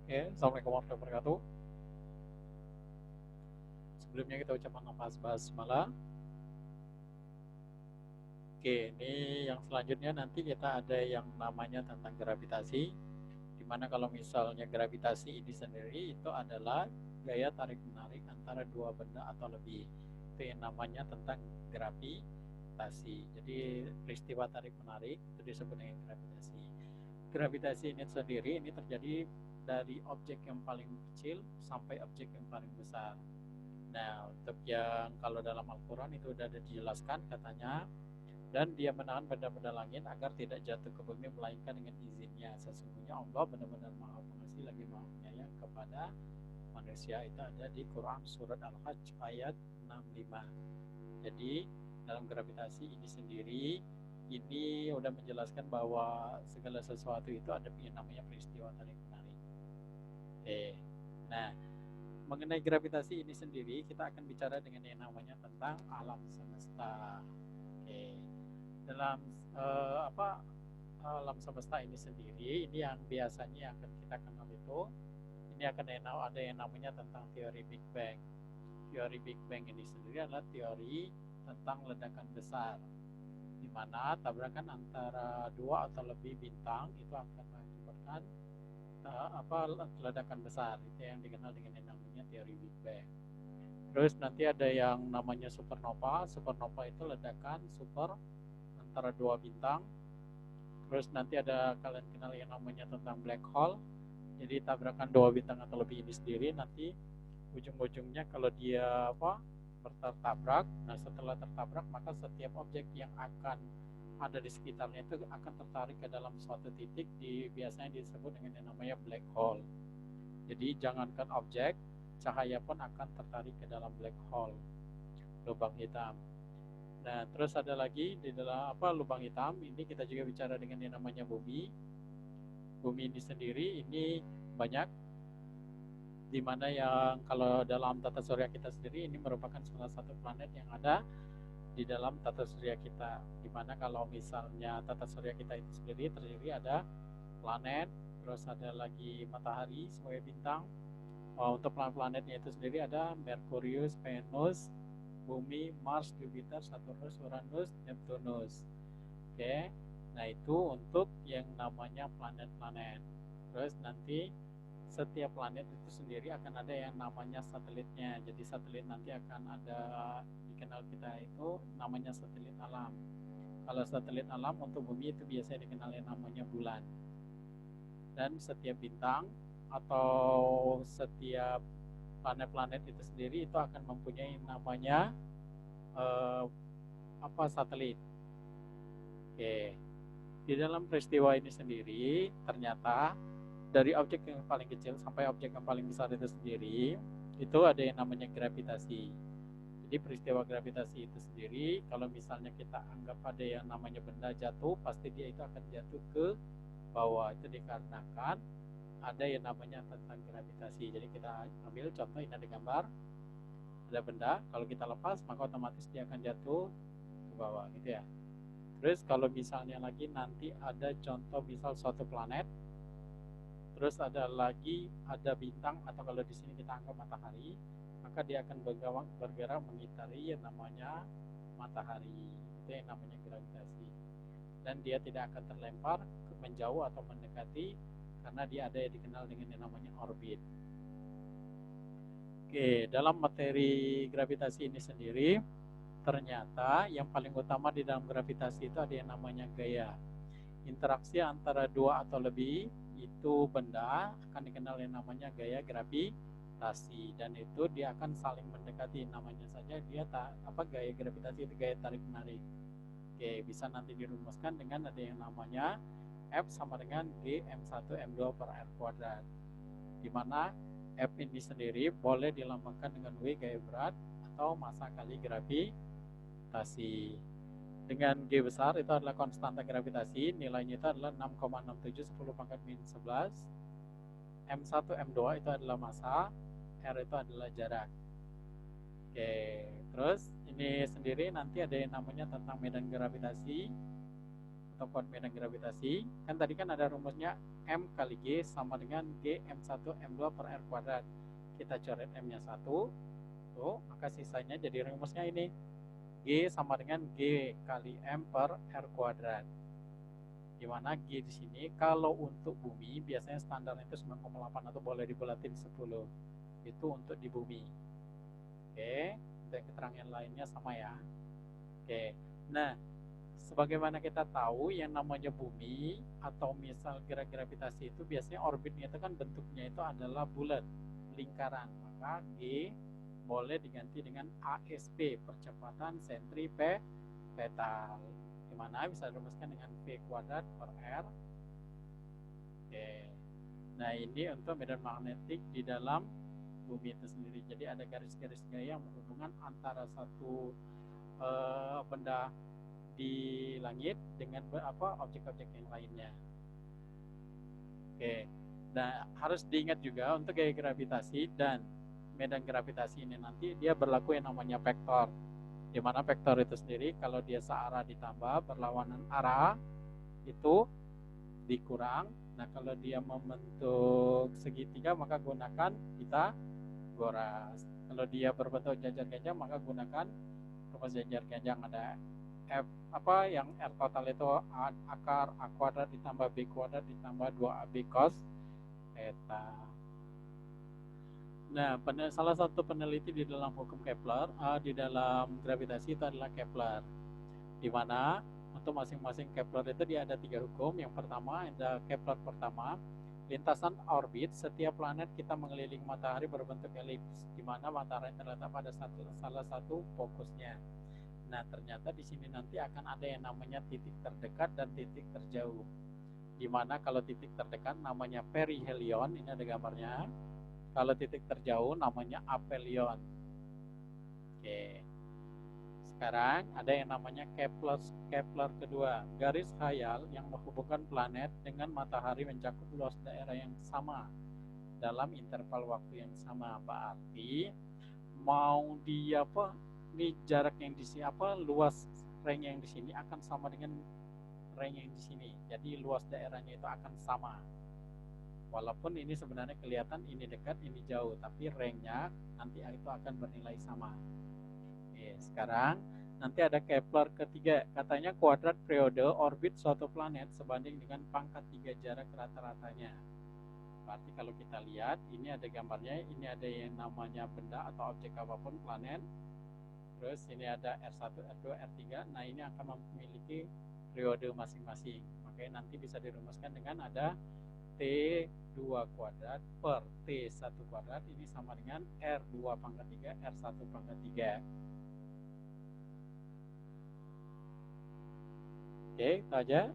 Oke, Assalamualaikum warahmatullahi wabarakatuh. Sebelumnya kita ucapkan nafas basmalah. Oke, ini yang selanjutnya nanti kita ada yang namanya tentang gravitasi. Dimana kalau misalnya gravitasi ini sendiri itu adalah gaya tarik menarik antara dua benda atau lebih. Itu yang namanya tentang gravitasi. Jadi peristiwa tarik menarik itu disebut dengan gravitasi. Gravitasi ini sendiri ini terjadi dari objek yang paling kecil sampai objek yang paling besar. Nah, untuk yang kalau dalam Al-Quran itu sudah dijelaskan katanya, dan dia menahan benda-benda langit agar tidak jatuh ke bumi melainkan dengan izinnya. Sesungguhnya Allah benar-benar maha pengasih lagi maha penyayang kepada manusia. Itu ada di Quran surat Al-Hajj ayat 65. Jadi dalam gravitasi ini sendiri ini udah menjelaskan bahwa segala sesuatu itu ada yang namanya peristiwa tarik menarik. Oke. Nah, mengenai gravitasi ini sendiri kita akan bicara dengan yang namanya tentang alam semesta. Oke. Dalam alam semesta ini sendiri ini yang biasanya akan kita kenal itu ini akan ada yang namanya tentang teori Big Bang. Teori Big Bang ini sendiri adalah teori tentang ledakan besar, di mana tabrakan antara dua atau lebih bintang itu akan mengakibatkan ledakan besar. Itu yang dikenal dengan yang namanya teori Big Bang. Terus nanti ada yang namanya supernova. Supernova itu ledakan super antara dua bintang. Terus nanti ada kalian kenal yang namanya tentang black hole. Jadi tabrakan dua bintang atau lebih ini sendiri nanti ujung-ujungnya kalau dia tertabrak. Nah, setelah tertabrak maka setiap objek yang akan ada di sekitarnya itu akan tertarik ke dalam suatu titik biasanya disebut dengan yang namanya black hole. Jadi jangankan objek, cahaya pun akan tertarik ke dalam black hole, lubang hitam. Nah, terus ada lagi di dalam lubang hitam ini kita juga bicara dengan yang namanya bumi. Bumi ini sendiri ini banyak, di mana yang kalau dalam tata surya kita sendiri ini merupakan salah satu planet yang ada di dalam tata surya kita. Di mana kalau misalnya tata surya kita itu sendiri terdiri ada planet, terus ada lagi matahari sebagai bintang. Untuk planet-planetnya itu sendiri ada Merkurius, Venus, Bumi, Mars, Jupiter, Saturnus, Uranus, Neptunus. Oke, nah itu untuk yang namanya planet-planet. Terus nanti setiap planet itu sendiri akan ada yang namanya satelitnya. Jadi satelit nanti akan ada dikenal kita itu namanya satelit alam. Kalau satelit alam untuk bumi itu biasanya dikenal yang namanya bulan. Dan setiap bintang atau setiap planet-planet itu sendiri itu akan mempunyai namanya satelit. Oke. Di dalam peristiwa ini sendiri ternyata dari objek yang paling kecil sampai objek yang paling besar itu sendiri itu ada yang namanya gravitasi. Jadi peristiwa gravitasi itu sendiri kalau misalnya kita anggap ada yang namanya benda jatuh, pasti dia itu akan jatuh ke bawah. Itu dikarenakan ada yang namanya tentang gravitasi. Jadi kita ambil contoh, ini ada gambar, ada benda, kalau kita lepas maka otomatis dia akan jatuh ke bawah gitu ya. Terus kalau misalnya lagi nanti ada contoh misal suatu planet, terus ada lagi ada bintang atau kalau di sini kita anggap matahari, maka dia akan bergerak mengitari yang namanya matahari. Itu yang namanya gravitasi. Dan dia tidak akan terlempar menjauh atau mendekati karena dia ada yang dikenal dengan yang namanya orbit. Oke, dalam materi gravitasi ini sendiri ternyata yang paling utama di dalam gravitasi itu ada yang namanya gaya. Interaksi antara dua atau lebih itu benda akan dikenal yang namanya gaya gravitasi, dan itu dia akan saling mendekati, namanya saja dia gaya gravitasi itu gaya tarik menarik. Oke, bisa nanti dirumuskan dengan ada yang namanya F sama dengan G M1 M2 per R kuadrat, di mana F ini sendiri boleh dilambangkan dengan W gaya berat atau massa kali gravitasi. Dengan G besar itu adalah konstanta gravitasi, nilainya itu adalah 6,67 10 pangkat min 11. M1 M2 itu adalah massa, R itu adalah jarak. Oke, terus ini sendiri nanti ada yang namanya tentang medan gravitasi. untuk kuat medan gravitasi, kan tadi kan ada rumusnya M kali G sama dengan G M1 M2 per R kuadrat. Kita coret M-nya 1, tuh, maka sisanya jadi rumusnya ini. G sama dengan G kali M per R kuadrat. Dimana G di sini kalau untuk bumi biasanya standarnya itu 9,8 atau boleh dibulatin 10. Itu untuk di bumi. Oke, dan keterangan lainnya sama ya. Oke. Nah, sebagaimana kita tahu yang namanya bumi atau misal gerak gravitasi itu biasanya orbitnya itu kan bentuknya itu adalah bulat, lingkaran. Maka G boleh diganti dengan ASP, percepatan sentripetal, dimana bisa dirumuskan dengan V kuadrat per R. Oke. Nah, ini untuk medan magnetik di dalam bumi itu sendiri. Jadi ada garis-garis gaya yang menghubungkan antara satu benda di langit dengan objek-objek yang lainnya. Oke. Nah, harus diingat juga untuk gaya gravitasi dan medan gravitasi ini nanti dia berlaku yang namanya vektor. Di mana vektor itu sendiri kalau dia searah ditambah berlawanan arah itu dikurang. Nah, kalau dia membentuk segitiga maka gunakan Pythagoras. Kalau dia berbentuk jajar gajah maka gunakan rumus jajar gajah. Ada F yang R total itu akar A kuadrat ditambah B kuadrat ditambah 2AB cos theta. Nah, salah satu peneliti di dalam hukum Kepler, di dalam gravitasi itu adalah Kepler. Di mana untuk masing-masing Kepler itu dia ada 3 hukum. Yang pertama ada Kepler pertama, lintasan orbit setiap planet kita mengelilingi matahari berbentuk elips, di mana matahari terletak pada salah satu fokusnya. Nah, ternyata di sini nanti akan ada yang namanya titik terdekat dan titik terjauh. Di mana kalau titik terdekat namanya perihelion, ini ada gambarnya. Kalau titik terjauh namanya aphelion. Oke. Sekarang ada yang namanya Kepler kedua, garis khayal yang menghubungkan planet dengan matahari mencakup luas daerah yang sama dalam interval waktu yang sama. Berarti mau dia ini jarak yang di sini luas range yang di sini akan sama dengan range yang di sini. Jadi luas daerahnya itu akan sama. Walaupun ini sebenarnya kelihatan ini dekat, ini jauh, tapi range-nya nanti itu akan bernilai sama. Oke, sekarang nanti ada Kepler ketiga. Katanya kuadrat periode orbit suatu planet sebanding dengan pangkat 3 jarak rata-ratanya. Berarti kalau kita lihat, ini ada gambarnya, ini ada yang namanya benda atau objek apapun planet. Terus ini ada R1, R2, R3. Nah, ini akan memiliki periode masing-masing. Makanya nanti bisa dirumuskan dengan ada T2 kuadrat per T1 kuadrat. Ini sama dengan R2 pangkat 3, R1 pangkat 3. Oke, itu aja.